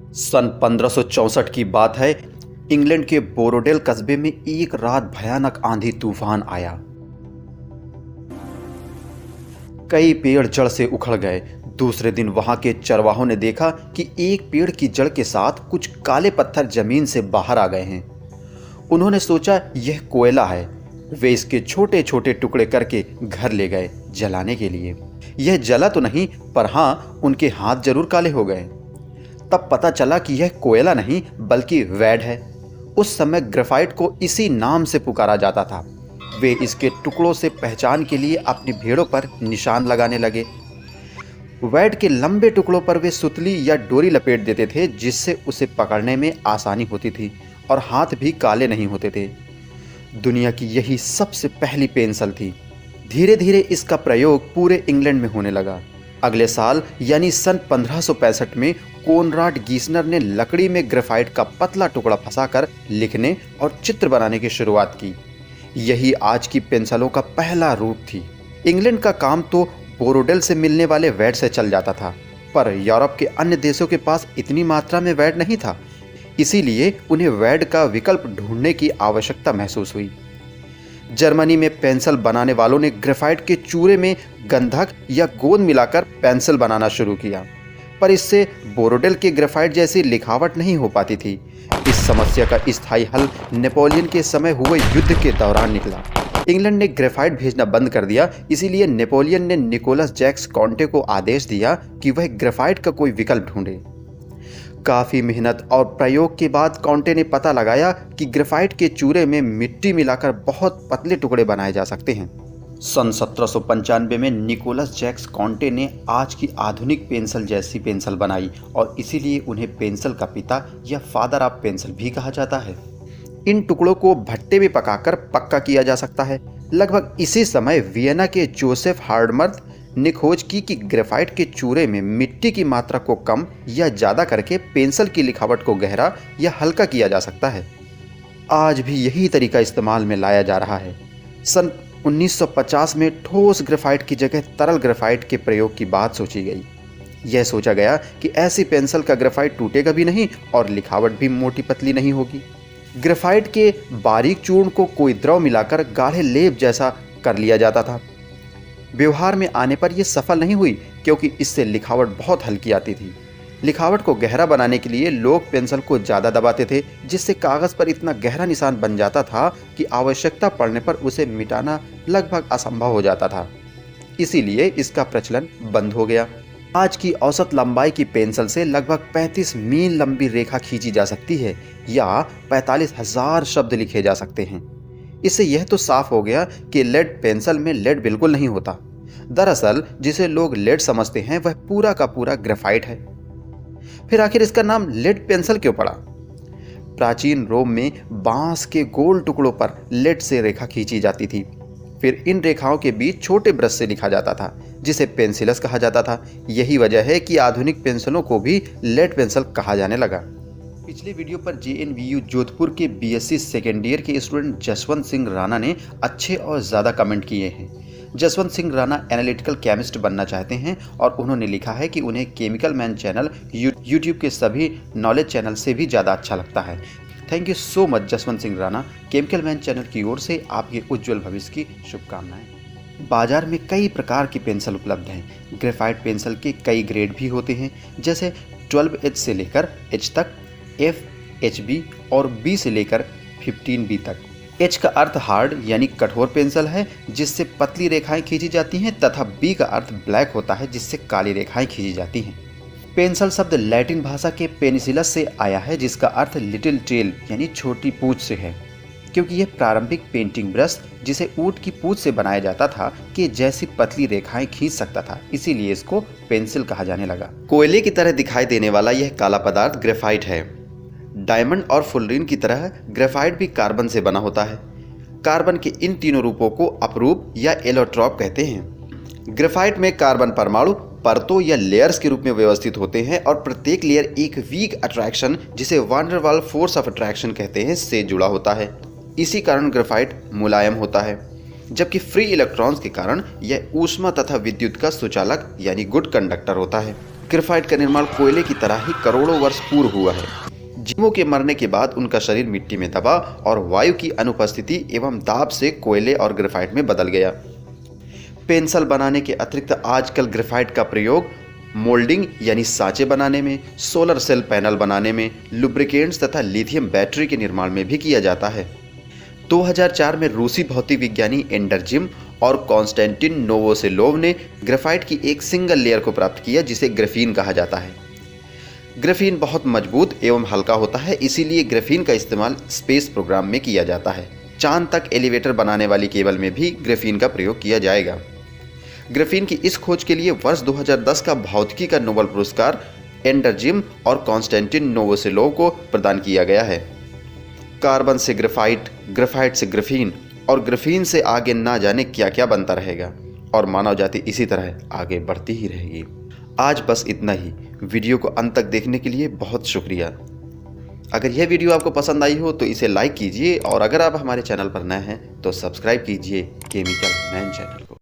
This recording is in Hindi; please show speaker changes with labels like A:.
A: सन 1564 की बात है। इंग्लैंड के बोरोडेल कस्बे में एक रात भयानक आंधी तूफान आया। कई पेड़ जड़ से उखड़ गए। दूसरे दिन वहां के चरवाहों ने देखा कि एक पेड़ की जड़ के साथ कुछ काले पत्थर जमीन से बाहर आ गए हैं। उन्होंने सोचा यह कोयला है। वे इसके छोटे छोटे टुकड़े करके घर ले गए जलाने के लिए। यह जला तो नहीं, पर हाँ, उनके हाथ जरूर काले हो गए। तब पता चला कि यह कोयला नहीं बल्कि वैड है। उस समय ग्रेफाइट को इसी नाम से पुकारा जाता था। वे इसके टुकड़ों से पहचान के लिए अपनी भेड़ों पर निशान लगाने लगे। वैड के लंबे टुकड़ों पर वे सुतली या डोरी लपेट देते थे, जिससे उसे पकड़ने में आसानी होती थी और हाथ भी काले नहीं होते थे। दुनिया की यही सबसे पहली पेंसिल थी। धीरे धीरे इसका प्रयोग पूरे इंग्लैंड में होने लगा। अगले साल यानी सन 1565 में कोनराड गीसनर ने लकड़ी में ग्रेफाइट का पतला टुकड़ा फंसाकर लिखने और चित्र बनाने की शुरुआत की। यही आज की पेंसिलों का पहला रूप थी। इंग्लैंड का काम तो बोरोडेल से मिलने वाले वैड से चल जाता था, पर यूरोप के अन्य देशों के पास इतनी मात्रा में वैड नहीं था। इसीलिए उन्हें वैड का विकल्प ढूंढने की आवश्यकता महसूस हुई। जर्मनी में पेंसिल बनाने वालों ने ग्रेफाइट के चूरे में गंधक या गोंद मिलाकर पेंसिल बनाना शुरू किया, पर इससे बोरोडेल के ग्रेफाइट जैसी लिखावट नहीं हो पाती थी। इस समस्या का स्थायी हल नेपोलियन के समय हुए युद्ध के दौरान निकला। इंग्लैंड ने ग्रेफाइट भेजना बंद कर दिया, इसीलिए नेपोलियन ने निकोलस जैक्स कॉन्टे को आदेश दिया कि वह ग्रेफाइट का कोई विकल्प ढूंढे। काफ़ी मेहनत और प्रयोग के बाद कॉन्टे ने पता लगाया कि ग्रेफाइट के चूरे में मिट्टी मिलाकर बहुत पतले टुकड़े बनाए जा सकते हैं। सन 1795 में निकोलस जैक्स कॉन्टे ने आज की आधुनिक पेंसिल जैसी पेंसिल बनाई और इसीलिए उन्हें पेंसिल का पिता या फादर ऑफ पेंसिल भी कहा जाता है। इन टुकड़ों को भट्टे में पकाकर पक्का किया जा सकता है। लगभग इसी समय वियना के जोसेफ हार्डमर्थ ने खोज की कि ग्रेफाइट के चूरे में मिट्टी की मात्रा को कम या ज़्यादा करके पेंसिल की लिखावट को गहरा या हल्का किया जा सकता है। आज भी यही तरीका इस्तेमाल में लाया जा रहा है। सन 1950 में ठोस ग्रेफाइट की जगह तरल ग्रेफाइट के प्रयोग की बात सोची गई। यह सोचा गया कि ऐसी पेंसिल का ग्रेफाइट टूटेगा भी नहीं और लिखावट भी मोटी पतली नहीं होगी। ग्रेफाइट के बारीक चूर्ण को कोई द्रव मिलाकर गाढ़े लेप जैसा कर लिया जाता था। व्यवहार में आने पर यह सफल नहीं हुई, क्योंकि इससे लिखावट बहुत हल्की आती थी। लिखावट को गहरा बनाने के लिए लोग पेंसिल को ज़्यादा दबाते थे, जिससे कागज़ पर इतना गहरा निशान बन जाता था कि आवश्यकता पड़ने पर उसे मिटाना लगभग असंभव हो जाता था। इसीलिए इसका प्रचलन बंद हो गया। आज की औसत लंबाई की पेंसिल से लगभग 35 मील लंबी रेखा खींची जा सकती है या 45,000 शब्द लिखे जा सकते हैं। इससे यह तो साफ हो गया कि लेड पेंसिल में लेड बिल्कुल नहीं होता। दरअसल जिसे लोग लेड समझते हैं वह पूरा का पूरा ग्रेफाइट है। फिर आखिर इसका नाम लेड पेंसिल क्यों पड़ा? प्राचीन रोम में बांस के गोल टुकड़ों पर लेड से रेखा खींची जाती थी। फिर इन रेखाओं के बीच छोटे ब्रश से लिखा जाता था, जिसे पेंसिलस कहा जाता था। यही वजह है कि आधुनिक पेंसिलों को भी लेड पेंसिल कहा जाने लगा। पिछले वीडियो पर JNVU जोधपुर के BSc सेकेंड ईयर के स्टूडेंट जसवंत सिंह राणा ने अच्छे और ज़्यादा कमेंट किए हैं। जसवंत सिंह राणा एनालिटिकल केमिस्ट बनना चाहते हैं और उन्होंने लिखा है कि उन्हें केमिकल मैन चैनल यूट्यूब के सभी नॉलेज चैनल से भी ज़्यादा अच्छा लगता है। Thank you so much Jaswant Singh Rana. Chemical man channel की ओर से आपके उज्जवल भविष्य की शुभकामनाएं। बाजार में कई प्रकार की पेंसिल उपलब्ध हैं। ग्रेफाइट पेंसिल के कई ग्रेड भी होते हैं, जैसे 12H से लेकर H तक, F, HB और B से लेकर 15B तक। H का अर्थ हार्ड यानी कठोर पेंसिल है, जिससे पतली रेखाएं खींची जाती हैं, तथा B का अर्थ ब्लैक होता है, जिससे काली रेखाएं खींची जाती हैं। पेंसिल शब्द लैटिन भाषा के पेनिसिलस से आया है, जिसका अर्थ लिटिल टेल यानी छोटी पूंछ से है, क्योंकि यह प्रारंभिक पेंटिंग ब्रश जिसे ऊंट की पूंछ से बनाया जाता था कि जैसी पतली रेखाएं खींच सकता था, इसीलिए इसको पेंसिल कहा जाने लगा। कोयले की तरह दिखाई देने वाला यह काला पदार्थ ग्रेफाइट है। डायमंड और फुलरीन की तरह ग्रेफाइट भी कार्बन से बना होता है। कार्बन के इन तीनों रूपों को अपरूप या एलोट्रॉप कहते हैं। ग्रेफाइट में कार्बन परमाणु परतों या लेयर्स के रूप में व्यवस्थित होते हैं और प्रत्येक लेयर एक वीक अट्रैक्शन, जिसे van der Waals force of attraction कहते हैं, से जुड़ा होता है। इसी कारण ग्रेफाइट मुलायम होता है, जबकि फ्री इलेक्ट्रॉन्स के कारण यह ऊष्मा तथा विद्युत का सुचालक यानी गुड कंडक्टर होता है। ग्रेफाइट का निर्माण कोयले की तरह ही करोड़ों वर्ष पूर्व हुआ है। जीवों के मरने के बाद उनका शरीर मिट्टी में दबा और वायु की अनुपस्थिति एवं दाब से कोयले और ग्रेफाइट में बदल गया। पेंसिल बनाने के अतिरिक्त आजकल ग्रेफाइट का प्रयोग मोल्डिंग यानी सांचे बनाने में, सोलर सेल पैनल बनाने में, लुब्रिकेंट्स तथा लिथियम बैटरी के निर्माण में भी किया जाता है। 2004 में रूसी भौतिक विज्ञानी एंडरजिम और कॉन्स्टेंटिन नोवोसेलोव ने ग्रेफाइट की एक सिंगल लेयर को प्राप्त किया जिसे ग्रेफीन कहा जाता है। ग्रेफीन बहुत मजबूत एवं हल्का होता है, इसीलिए ग्रेफीन का इस्तेमाल स्पेस प्रोग्राम में किया जाता है। चांद तक एलिवेटर बनाने वाली केबल में भी ग्रेफीन का प्रयोग किया जाएगा। ग्रेफीन की इस खोज के लिए वर्ष 2010 का भौतिकी का नोबेल पुरस्कार एंडरजिम और कॉन्स्टेंटिन नोवोसेलोव को प्रदान किया गया है। कार्बन से ग्रेफाइट, ग्रेफाइट से ग्रेफीन और ग्रेफीन से आगे ना जाने क्या क्या बनता रहेगा और मानव जाति इसी तरह आगे बढ़ती ही रहेगी। आज बस इतना ही। वीडियो को अंत तक देखने के लिए बहुत शुक्रिया। अगर यह वीडियो आपको पसंद आई हो तो इसे लाइक कीजिए और अगर आप हमारे चैनल पर नए हैं तो सब्सक्राइब कीजिए केमिकल मैन चैनल को।